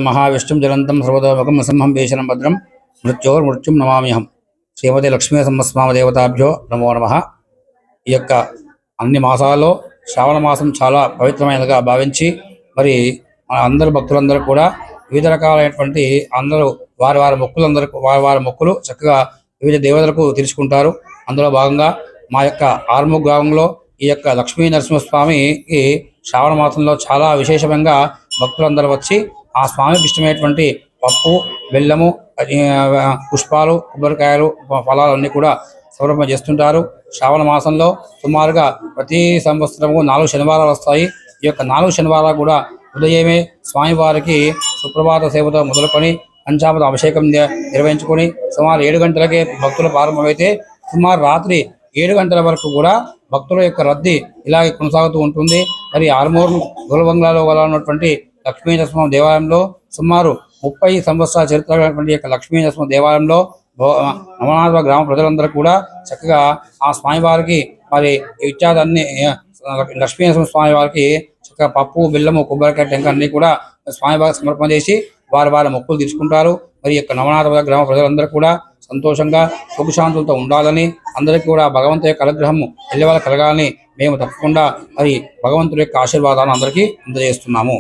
महाविष्णुं जलंतं सर्वतोमुखं नृसिंहं भीषणं भद्रं मृत्योर्मृत्युं नमाम्यहं श्रीमती लक्ष्मी देवताभ्यो नमो नमः। ఈ యొక్క అన్ని మాసాల్లో శ్రావణ మాసం చాలా పవిత్రమైనదిగా భావించి మరి అందరు భక్తులందరూ కూడా వివిధ రకాలైనటువంటి అందరూ వారి మొక్కులు చక్కగా వివిధ దేవతలకు తీర్చుకుంటారు। అందులో భాగంగా మా యొక్క ఆర్మూర్ గ్రామంలో ఈ యొక్క లక్ష్మీ నరసింహస్వామికి శ్రావణ మాసంలో చాలా విశేషంగా భక్తులందరూ వచ్చి ఆ స్వామికి ఇష్టమైనటువంటి పప్పు బెల్లము పుష్పాలు కొబ్బరికాయలు ఫలాలన్నీ కూడా సమర్పణ చేస్తుంటారు। శ్రావణ మాసంలో సుమారుగా ప్రతి సంవత్సరము 4 శనివారాలు వస్తాయి। ఈ యొక్క 4 శనివారాలు కూడా ఉదయమే స్వామివారికి సుప్రభాత సేవతో మొదలుకొని పంచామృత అభిషేకం నిర్వహించుకొని సుమారు 7 గంటలకే భక్తులు ప్రారంభమైతే సుమారు రాత్రి 7 గంటల వరకు కూడా భక్తుల యొక్క రద్దీ ఇలాగే కొనసాగుతూ ఉంటుంది। మరి ఆర్మూర్ గోల్బంగ్లాలో ఉన్నటువంటి లక్ష్మీ నరసింహ దేవాలయంలో సుమారు 30 సంవత్సరాల చరిత్ర కలిగినటువంటి యొక్క లక్ష్మీ నరసింహ దేవాలయంలో నవనాథ గ్రామ ప్రజలందరూ కూడా చక్కగా ఆ స్వామివారికి మరి ఇత్యాదన్ని లక్ష్మీ నరసింహ స్వామి వారికి చక్కగా పప్పు బెల్లము కొబ్బరికాయ టెంక అన్ని కూడా స్వామివారికి సమర్పణ చేసి వారి మొక్కులు తీర్చుకుంటారు। మరి యొక్క నవనాథ గ్రామ ప్రజలందరూ కూడా సంతోషంగా సుఖశాంతులతో ఉండాలని అందరికీ కూడా భగవంతుడి యొక్క అనుగ్రహము ఎల్లవేళ కలగాలని మేము తప్పకుండా మరి భగవంతుడి యొక్క ఆశీర్వాదాలను అందరికీ అందజేస్తున్నాము।